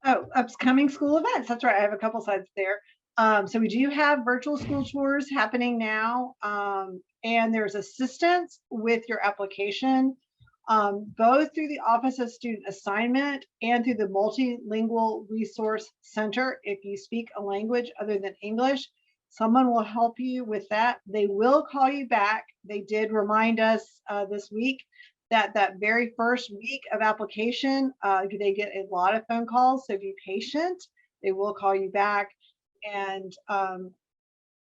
Oh, upcoming school events. That's right. I have a couple slides there. So we do have virtual school tours happening now, and there's assistance with your application, both through the Office of Student Assignment and through the Multilingual Resource Center. If you speak a language other than English, someone will help you with that. They will call you back. They did remind us this week that very first week of application, they get a lot of phone calls, so be patient. They will call you back. And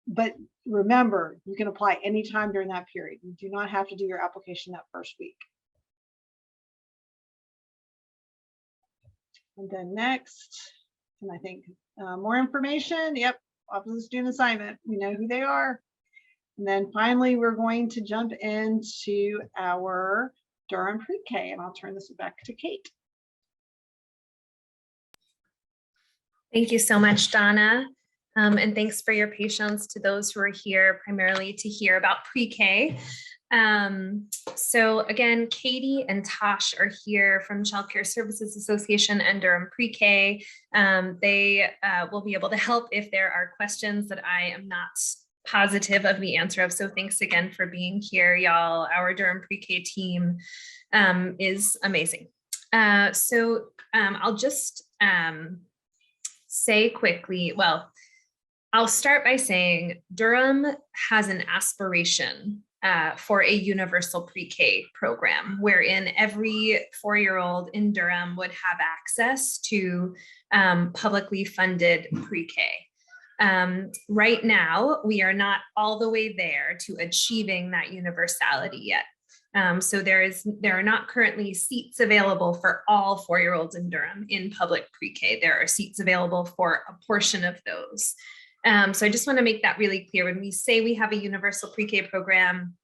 but remember, you can apply anytime during that period. You do not have to do your application that first week. And then next, and I think more information. Yep, Office of Student Assignment. We know who they are. And then finally, we're going to jump into our Durham Pre-K, and I'll turn this back to Kate. Thank you so much, Donna. And thanks for your patience to those who are here primarily to hear about pre-K. So again, Katie and Tosh are here from Child Care Services Association and Durham Pre-K. They will be able to help if there are questions that I am not positive of the answer of. So thanks again for being here, y'all. Our Durham Pre-K team is amazing. I'll just say quickly, well, I'll start by saying Durham has an aspiration for a universal pre-K program wherein every 4-year-old in Durham would have access to publicly funded pre-K. Right now, we are not all the way there to achieving that universality yet. So there are not currently seats available for all 4-year-olds in Durham in public pre-K. There are seats available for a portion of those. So I just want to make that really clear. When we say we have a universal pre-K program,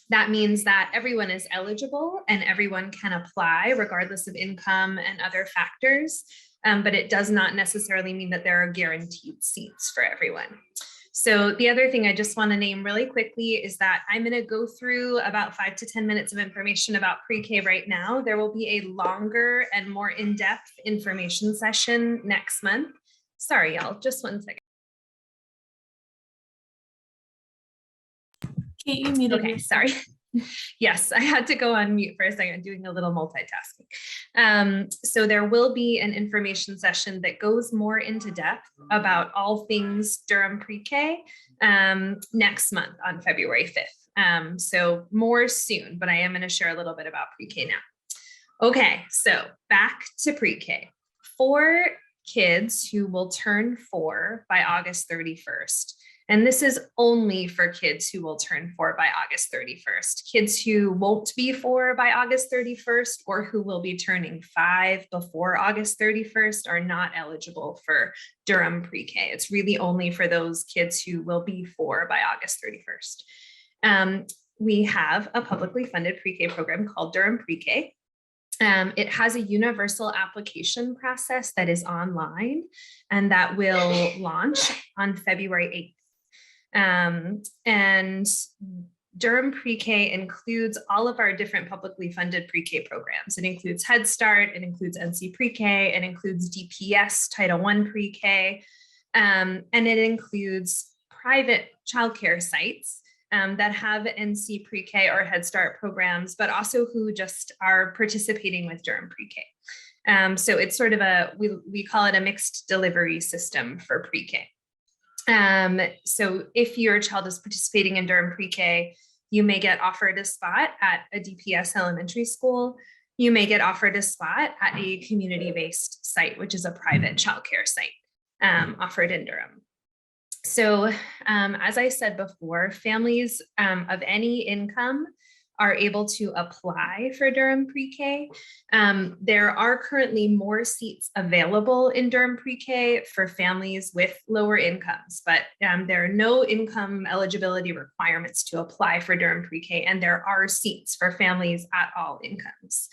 that means that everyone is eligible and everyone can apply regardless of income and other factors. But it does not necessarily mean that there are guaranteed seats for everyone. So the other thing I just want to name really quickly is that I'm going to go through about 5 to 10 minutes of information about pre-K right now. There will be a longer and more in-depth information session next month. Sorry, y'all, just 1 second. Kate, you muted Okay, yourself. sorry. Yes, I had to go on mute for a second, doing a little multitasking. So there will be an information session that goes more into depth about all things Durham pre-K next month on February 5th. So more soon, but I am going to share a little bit about pre-K now. Okay, so back to pre-K. For kids who will turn 4 by August 31st, and this is only for kids who will turn 4 by August 31st. Kids who won't be 4 by August 31st or who will be turning 5 before August 31st are not eligible for Durham pre-K. It's really only for those kids who will be 4 by August 31st. We have a publicly funded pre-K program called Durham PreK. It has a universal application process that is online and that will launch on February 8th. And Durham pre-K includes all of our different publicly funded pre-K programs. It includes Head Start, it includes NC pre-K, it includes DPS Title I pre-K, and it includes private childcare sites that have NC pre-K or Head Start programs, but also who just are participating with Durham pre-K. So it's sort of we call it a mixed delivery system for pre-K. So if your child is participating in Durham pre-K, you may get offered a spot at a DPS elementary school. You may get offered a spot at a community-based site, which is a private childcare site offered in Durham. So as I said before, families of any income are able to apply for Durham pre-K. There are currently more seats available in Durham pre-K for families with lower incomes, but there are no income eligibility requirements to apply for Durham pre-K, and there are seats for families at all incomes.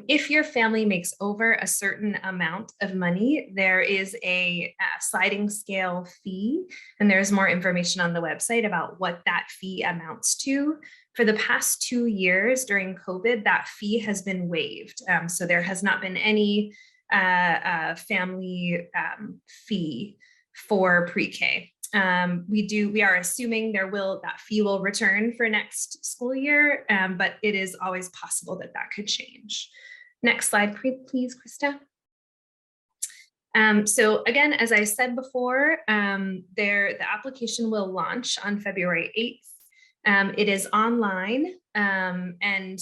If your family makes over a certain amount of money, there is a sliding scale fee, and there's more information on the website about what that fee amounts to. For the past 2 years during COVID, that fee has been waived. So there has not been any family fee for pre-K. We are assuming that fee will return for next school year, but it is always possible that could change. Next slide, please, Krista. So again, as I said before, the application will launch on February 8th. It is online and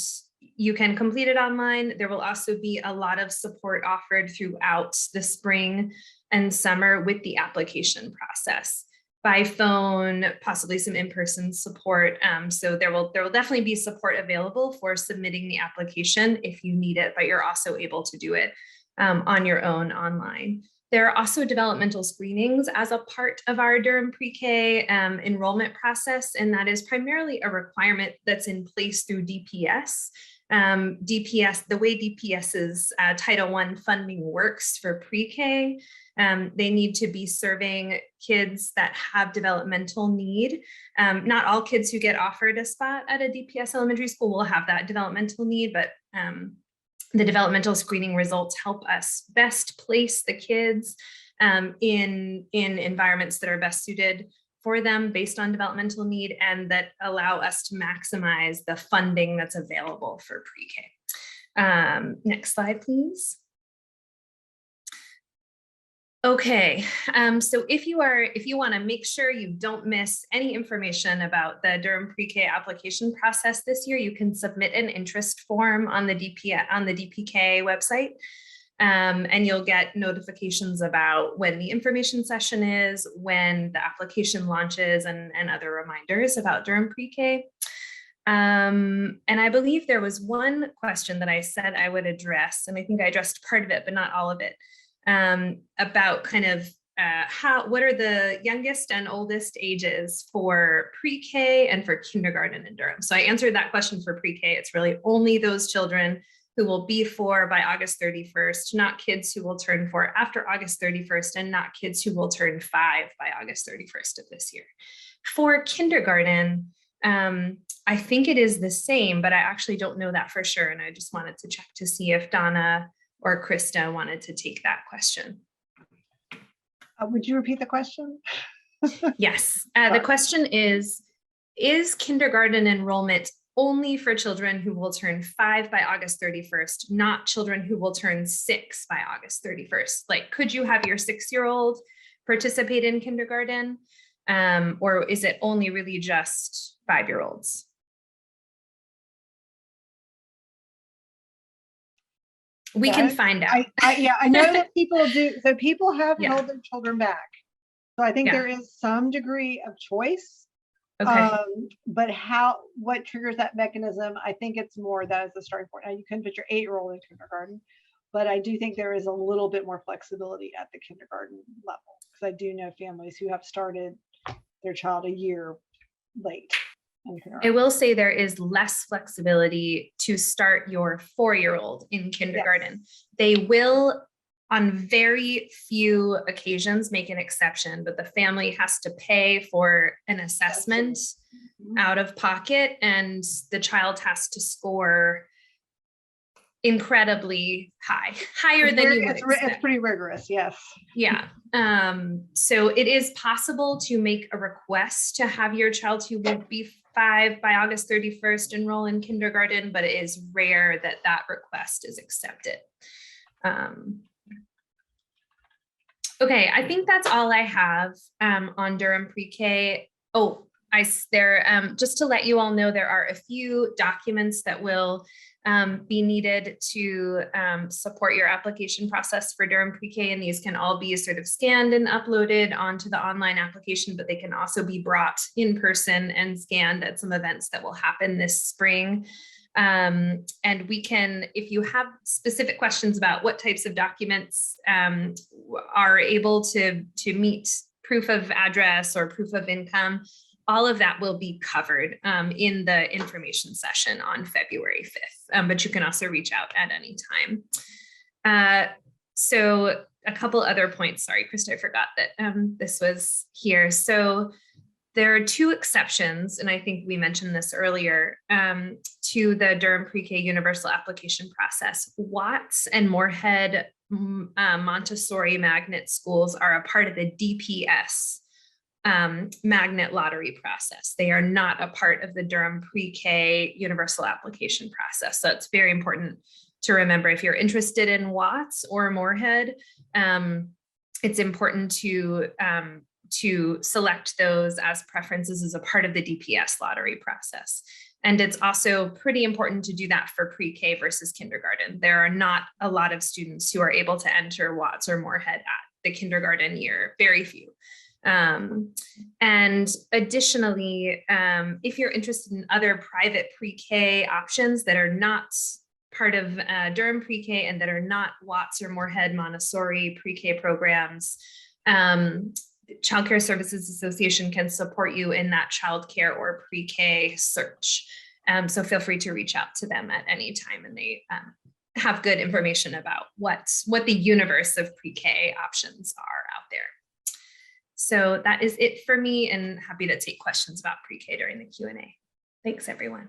you can complete it online. There will also be a lot of support offered throughout the spring and summer with the application process, by phone, possibly some in-person support. So there will definitely be support available for submitting the application if you need it, but you're also able to do it on your own online. There are also developmental screenings as a part of our Durham pre-K enrollment process, and that is primarily a requirement that's in place through DPS. The way DPS's Title I funding works for pre-K, they need to be serving kids that have developmental need. Not all kids who get offered a spot at a DPS elementary school will have that developmental need, but the developmental screening results help us best place the kids in environments that are best suited for them based on developmental need and that allow us to maximize the funding that's available for pre-K. Next slide, please. Okay, so if you want to make sure you don't miss any information about the Durham Pre-K application process this year, you can submit an interest form on the DPK website, and you'll get notifications about when the information session is, when the application launches, and other reminders about Durham Pre-K. And I believe there was one question that I said I would address, and I think I addressed part of it, but not all of it. About kind of what are the youngest and oldest ages for pre-K and for kindergarten in Durham. So I answered that question for pre-K. It's really only those children who will be 4 by August 31st, not kids who will turn 4 after August 31st, and not kids who will turn 5 by August 31st of this year. For kindergarten, I think it is the same, but I actually don't know that for sure. And I just wanted to check to see if Donna or Krista wanted to take that question. Would you repeat the question? Yes, the question is kindergarten enrollment only for children who will turn 5 by August 31st, not children who will turn 6 by August 31st? Like, could you have your 6-year-old participate in kindergarten? Or is it only really just 5-year-olds? We can find out. I know that people do. So people have Yeah. held their children back. So I think Yeah. there is some degree of choice. Okay. But what triggers that mechanism? I think it's more that as a starting point. Now you can put your 8-year-old in kindergarten, but I do think there is a little bit more flexibility at the kindergarten level, because I do know families who have started their child a year late. I will say there is less flexibility to start your 4-year-old in kindergarten. Yes. They will, on very few occasions, make an exception, but the family has to pay for an assessment out of pocket, and the child has to score incredibly higher than you would expect. It's pretty rigorous, yes. Yeah. So it is possible to make a request to have your child who will be 5 by August 31st enroll in kindergarten, but it is rare that that request is accepted. Okay, I think that's all I have on Durham Pre-K. Oh, just to let you all know, there are a few documents that will be needed to support your application process for Durham Pre-K, and these can all be sort of scanned and uploaded onto the online application, but they can also be brought in person and scanned at some events that will happen this spring. And we can, if you have specific questions about what types of documents are able to meet proof of address or proof of income, all of that will be covered in the information session on February 5th, but you can also reach out at any time. So a couple other points, sorry, Krista, I forgot that this was here. So there are 2 exceptions, and I think we mentioned this earlier, to the Durham Pre-K universal application process. Watts and Moorhead Montessori magnet schools are a part of the DPS magnet lottery process. They are not a part of the Durham Pre-K universal application process. So it's very important to remember, if you're interested in Watts or Moorhead, it's important to select those as preferences as a part of the DPS lottery process. And it's also pretty important to do that for pre-K versus kindergarten. There are not a lot of students who are able to enter Watts or Moorhead at the kindergarten year, very few. And additionally, if you're interested in other private pre-K options that are not part of Durham Pre-K and that are not Watts or Moorhead Montessori pre-K programs, Child Care Services Association can support you in that childcare or pre-K search. So feel free to reach out to them at any time, and they have good information about what the universe of pre-K options are out there. So that is it for me, and happy to take questions about pre-K during the Q&A. Thanks, everyone.